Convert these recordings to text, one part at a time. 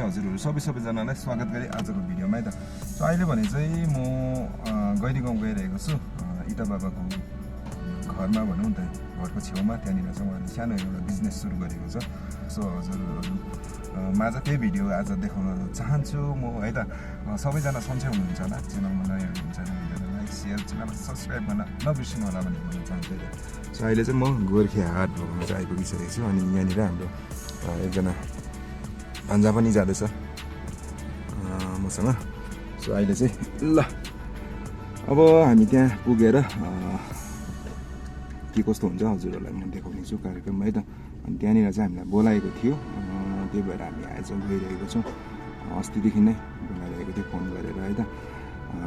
हजुरहरू सबैजनालाई स्वागत गरे आजको भिडियोमा है त। सो अहिले भने चाहिँ म गैरी गाउँ गइरहेको छु। इटा बाबाको घरमा भनौँ त, घरको छेउमा त्यहाँनिर चाहिँ उहाँले सानो एउटा बिजनेस सुरु गरेको छ। सो हजुरहरू माझ त्यही भिडियो आज देखाउन चाहन्छु म है त। सबैजना सन्चै हुनुहुन्छ होला, च्यानलमा नयाँ हुनुहुन्छ भने भिडियोलाई लाइक सेयर च्यानललाई सब्सक्राइब गर्न नबिर्सिनु होला भन्ने भन्न चाहन्छु है त। सो अहिले चाहिँ म गोर्खे हाट भवनमा चाहिँ आइपुगिसकेको छु अनि यहाँनिर हाम्रो एकजना भान्जा पनि जाँदैछ मसँग। सो अहिले चाहिँ ल अब हामी त्यहाँ पुगेर के कस्तो हुन्छ हजुरहरूलाई म देखाउने छु कार्यक्रममा है त। अनि त्यहाँनिर चाहिँ हामीलाई बोलाएको थियो, त्यही भएर हामी आज गइरहेको छौँ। अस्तिदेखि नै बोलाइरहेको थियो फोन गरेर है त।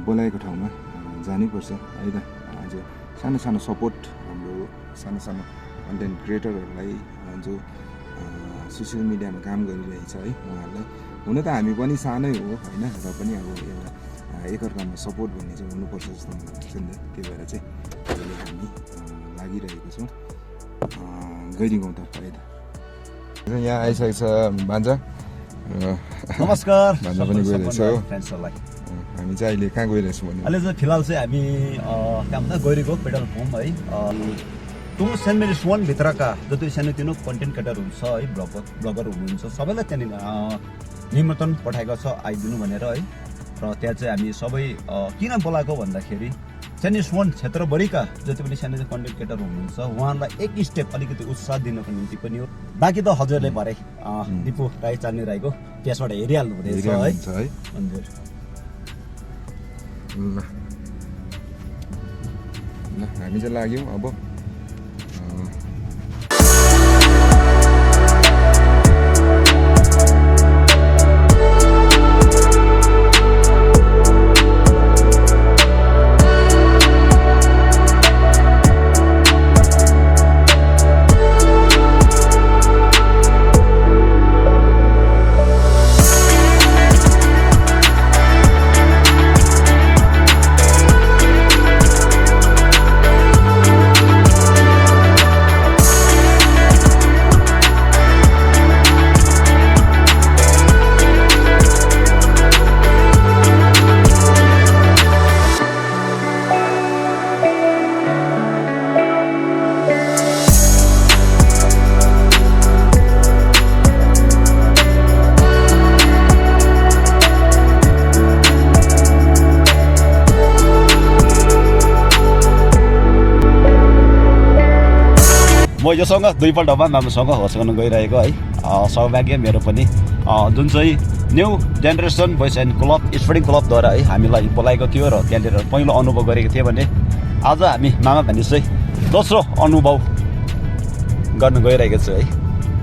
बोलाएको ठाउँमा जानैपर्छ है त। आज सानो सानो सपोर्ट हाम्रो सानो सानो कन्टेन्ट क्रिएटरहरूलाई जो सोसियल मिडियामा काम गरिरहेछ है उहाँहरूलाई। हुन त हामी पनि सानै हो होइन, र पनि अब एउटा एकअर्कामा सपोर्ट भन्ने चाहिँ हुनुपर्छ जस्तो मलाई लाग्छ नि त। त्यही भएर चाहिँ अहिले हामी लागिरहेको छौँ गैरी गाउँतर्फ है त। यहाँ आइसकेको छ भान्जा। नमस्कार। भान्जा पनि गइरहेछ हो। हामी चाहिँ अहिले कहाँ गइरहेछौँ भने अहिले चाहिँ फिलहाल चाहिँ हामी कहाँ भन्दा गैरीको पेट्रोल पम्प है टु सेन्ट मेरिज भित्रका जति सानोतिनो कन्टेन्ट क्रिएटरहरू छ है, ब्लगर हुनुहुन्छ सबैलाई त्यहाँनिर निमन्त्रण पठाएको छ आइदिनु भनेर है। र त्यहाँ चाहिँ हामी सबै किन बोलाएको भन्दाखेरि सेन्ट मेरिज क्षेत्रभरिका जति पनि सानो कन्टेन्ट क्रिएटर हुनुहुन्छ उहाँहरूलाई एक स्टेप अलिकति उत्साह दिनको निम्ति पनि हो। बाँकी त हजुरले भरे दिपु राई चान्ने राईको त्यसबाट हेरिहाल्नु हुँदैछ है हजुर। ल हामी चाहिँ लाग्यौँ अब। म योसँग दुईपल्टमा मामुसँग होस्ट गर्न गइरहेको है सौभाग्य मेरो पनि, जुन चाहिँ new generation boys and club sporting क्लबद्वारा है हामीलाई बोलाएको थियो र त्यहाँनिर पहिलो अनुभव गरेको थिएँ भने आज हामी मामा भान्जी चाहिँ दोस्रो अनुभव गर्न गइरहेको छु है।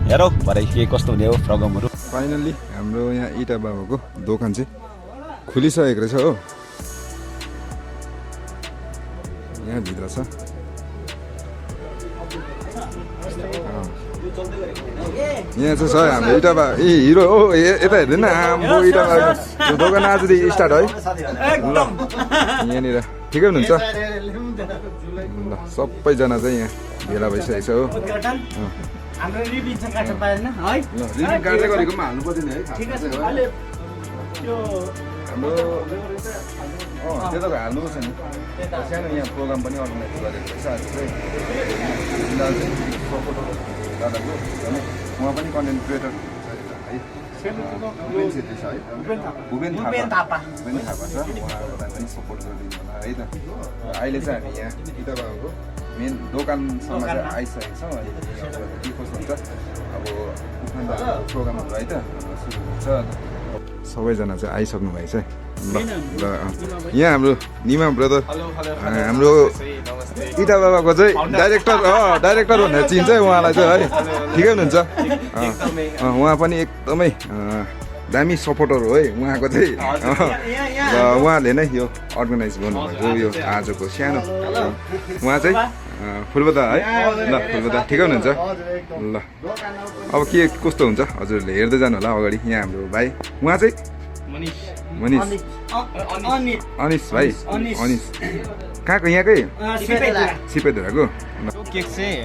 हेरौँ भरे के कस्तो हुने हो प्रोग्रामहरू। फाइनल्ली हाम्रो यहाँ इटा बाबाको दोकान चाहिँ खुलिसकेको रहेछ हो। यहाँ भित्र छ। यहाँ चाहिँ छ हाम्रो इटा बा हिरो हो। यता हेर्दैन हाम्रो इटा बाबाको दोकान आजदेखि स्टार्ट है। ल यहाँनिर ठिकै हुनुहुन्छ? ल सबैजना चाहिँ यहाँ भेला भइसकेको छ हो। रिबिन काट्दै गरेको पनि हाल्नु पर्दैन है। हाम्रो त्यो त हाल्नुपर्छ नि। सानो यहाँ प्रोग्राम पनि अर्गनाइज गरेको रहेछ आज चाहिँ दादाको, उहाँ पनि कन्टेन्ट क्रिएटर है। भुपेन छेत्री छ है, भुपेन थापा छ, उहाँहरूलाई पनि सपोर्ट गरिदिनु होला है त। अहिले चाहिँ हामी यहाँ इटा बाबाको मेन दोकानसम्म चाहिँ आइसकेको छौँ। के कस्तो हुन्छ अब प्रोग्रामहरू है त सुरु हुन्छ। सबैजना चाहिँ आइसक्नु भएछ है। ल यहाँ हाम्रो निमा ब्रदर, हाम्रो इटा बाबाको चाहिँ डाइरेक्टर भनेर चिन्छ है उहाँलाई चाहिँ है। ठिकै हुनुहुन्छ? उहाँ पनि एकदमै दामी सपोर्टर हो है उहाँको चाहिँ। र उहाँले नै यो अर्गनाइज गर्नुभएको यो आजको सानो उहाँ चाहिँ फुलबदा है। ल फुलबदा ठिकै हुनुहुन्छ? ल अब के कस्तो हुन्छ हजुरहरूले हेर्दै जानु होला अगाडि। यहाँ हाम्रो भाइ उहाँ चाहिँ अनिस भाइ, अनिस कहाँको? यहाँकै सिपेधुराको। यो केक चाहिँ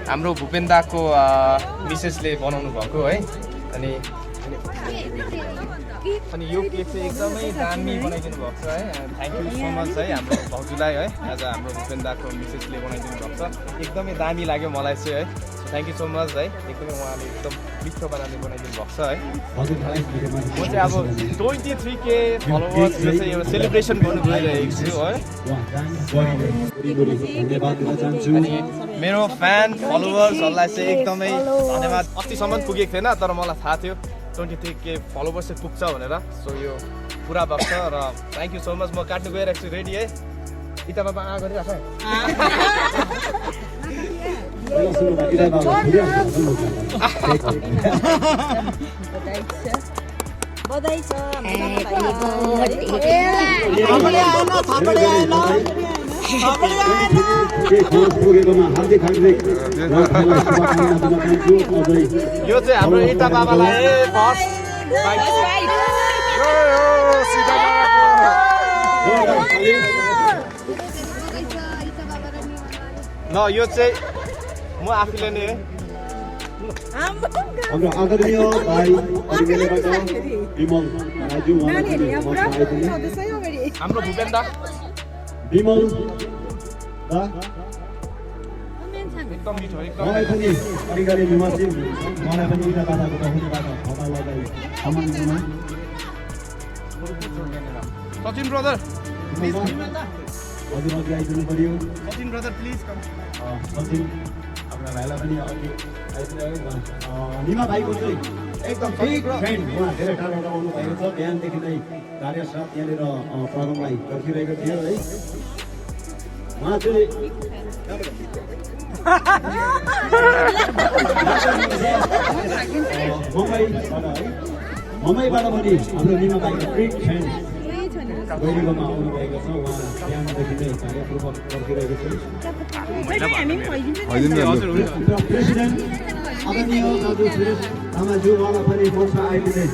हाम्रो भुपेन दाको मिसेसले बनाउनु भएको है। अनि अनि यो केक चाहिँ एकदमै दामी बनाइदिनु भएको छ है थ्याङ्क यू सो मच है हाम्रो भाउजूलाई है आज हाम्रो भूपेन दाको मिसेसले बनाइदिनु भएको छ एकदमै दामी लाग्यो मलाई चाहिँ है थ्याङ्क यू सो मच है एकदमै उहाँले एकदम मिठो बनाइदिनु भएको छ है म चाहिँ अब 23K फलोवर्स जो चाहिँ एउटा सेलिब्रेसन गर्नु गइरहेको छु है अनि मेरो फ्यान फलोवर्सहरूलाई चाहिँ एकदमै धन्यवाद अस्तिसम्म पुगेको थिएन तर मलाई थाहा थियो 23K फलोवर्स चाहिँ पुग्छ भनेर सो यो पुरा भएको छ र थ्याङ्क यू सो मच म काट्नु गइरहेको छु रेडी है इता बाबा गरिरहेको बधाई छ यो चाहिँ हाम्रो इटा बाबालाई फर्स्ट ल यो चाहिँ म आफूले नै हाम्रो आदरणीय भाइ परिवेलबाट विमल राजु हाम्रो भूपेन दा विमल दा एकदम मिठो एकदम मलाई पनि परिवारले निवासी मलाई पनि इटा बाबाको तर्फबाट खबर लगाई सम्मान गर्न सचिन ब्रदर प्लिज हजुर अघि आइदिनु पर्यो सचिन ब्रदर प्लिज कम सचिन आफ्ना भाइलाई पनि अघि आइदिनु निमा भाइको चाहिँ एकदम बिग फ्रेन्ड उहाँ धेरै टाढाबाट आउनु भएको छ बिहानदेखि नै कार्य साथ यहाँनिर प्रोग्रामलाई पर्खिरहेको थियो है उहाँ चाहिँ मुम्बईबाट पनि हाम्रो निमा भाइको बिग फ्रेन्ड गैरीकोमा आउनु भएको छ उहाँ बिहानदेखि नै कार्यपूर्वक पर्खिरहेको छ प्रेसिडेन्ट आदरणीय दाजु सुरेश तामाज्यू उहाँलाई पनि मञ्चमा आइदिने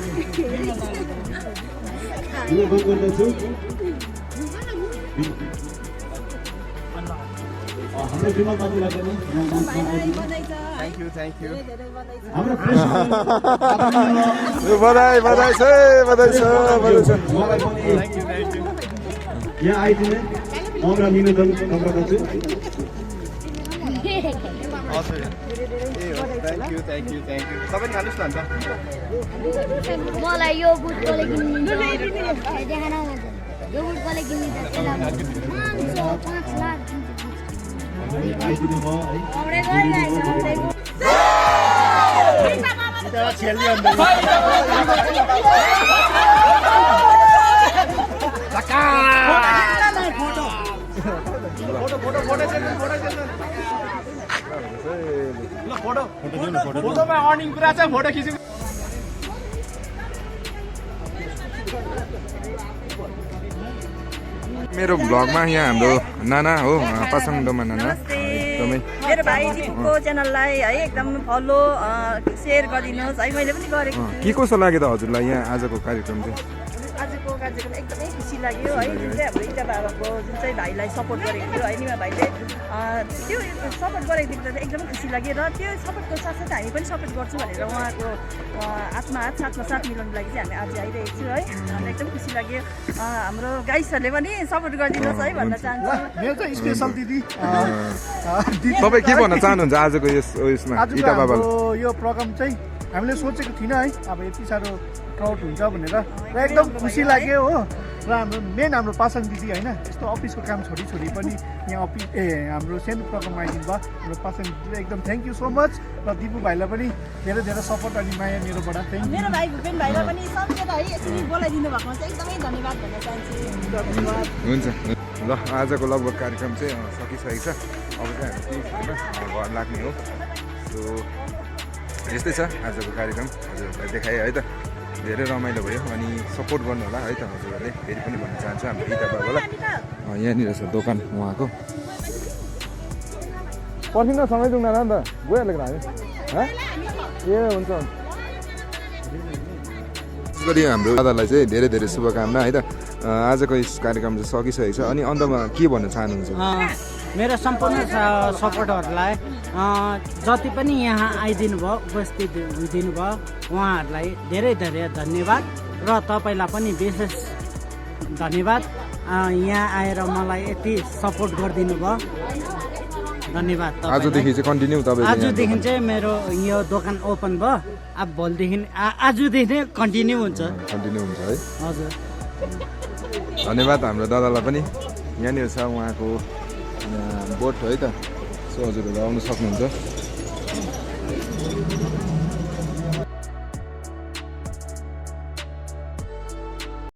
अनुरोध गर्दछु हाम्रो विमल दाजुलाई पनि थ्याङ्क यू हाम्रो प्रेसिडेन्ट बधाई बधाई छ बधाई छ बधाई छ उहाँलाई पनि यहाँ आइदिने नम्र निवेदन गर्दछु हजुर थ्याङ्क यू तपाईँ खानुहोस् न अन्त मलाई यो बुट कसले किन्नु देखान यो बुट कसले किन्नु 5 लाख आइदिनु भयो फोटोमा अर्निङ कुरा छ फोटो खिच्नु मेरो भ्लगमा यहाँ हाम्रो नाना हो पासाङ डोमा नाना एकदमै मेरो भाइ दिपुको च्यानललाई है एकदम फलो सेयर गरिदिनुहोस् है मैले पनि गरेको छु के कसो लाग्यो त हजुरलाई यहाँ आजको कार्यक्रम चाहिँ आजको कार्यक्रम एकदमै खुसी लाग्यो है जुन चाहिँ हाम्रो इटा बाबाको जुन चाहिँ भाइलाई सपोर्ट गरेको थियो है निमा भाइले त्यो सपोर्ट गरेको देख्दा चाहिँ एकदमै खुसी लाग्यो र त्यो सपोर्टको साथसाथै हामी पनि सपोर्ट गर्छौँ भनेर उहाँको हातमा हात साथमा साथ मिलाउनु लागि चाहिँ हामी आज आइरहेको छु है हामीलाई एकदम खुसी लाग्यो हाम्रो गाइसहरूले पनि सपोर्ट गरिदिनुहोस् है भन्न चाहन्छु मेरो चाहिँ स्पेसल दिदी तपाईँ के भन्न चाहनुहुन्छ आजको यसमा इटा बाबाको यो प्रोग्राम चाहिँ हामीले सोचेको थिएन है अब यति साह्रो क्राउड हुन्छ भनेर र एकदम खुसी लाग्यो हो र हाम्रो मेन हाम्रो पासाङ दिदी होइन यस्तो अफिसको काम छोडी पनि यहाँ हाम्रो सानो प्रोग्राममा आइदिनु भयो हाम्रो पासाङ दिदीलाई एकदम थ्याङ्क यू सो मच र दिपु भाइलाई पनि धेरै धेरै सपोर्ट अनि माया मेरोबाट थ्याङ्क यू मेरो भाइ भूपेन भाइलाई पनि सम्झेर है यसरी बोलाइदिनु भएकोमा चाहिँ एकदमै धन्यवाद भन्न चाहन्छु धन्यवाद हुन्छ ल आजको लगभग कार्यक्रम चाहिँ सकिसकेको छ अब चाहिँ हामी घर लाग्ने हो सो यस्तै छ आजको कार्यक्रम हजुरहरूलाई देखाएँ है त धेरै रमाइलो भयो अनि सपोर्ट गर्नु होला है त हजुरहरूले फेरि पनि भन्न चाहन्छु हाम्रो इटा बाबालाई यहाँनिर छ दोकान उहाँको पर्खिन सँगै जाउँ न त गइहालेको हामी ए हुन्छ गरी हाम्रो दादालाई चाहिँ धेरै धेरै शुभकामना है त आजको यस कार्यक्रम चाहिँ सकिसकेको छ अनि अन्तमा के भन्न चाहनुहुन्छ मेरो सम्पूर्ण सपोर्टरहरूलाई जति पनि यहाँ आइदिनु भयो उपस्थित हुइदिनु भयो उहाँहरूलाई धेरै धेरै धन्यवाद र तपाईँलाई पनि विशेष धन्यवाद यहाँ आएर मलाई यति सपोर्ट गरिदिनु भयो धन्यवाद तपाईँलाई। आजदेखि चाहिँ कन्टिन्यू तपाईँ आजदेखि चाहिँ मेरो यो दोकान ओपन भयो अब भोलिदेखि आजदेखि नै कन्टिन्यू हुन्छ है हजुर धन्यवाद हाम्रो दादालाई पनि यहाँनिर छ उहाँको बोट है त सो हजुरहरू आउनु सक्नुहुन्छ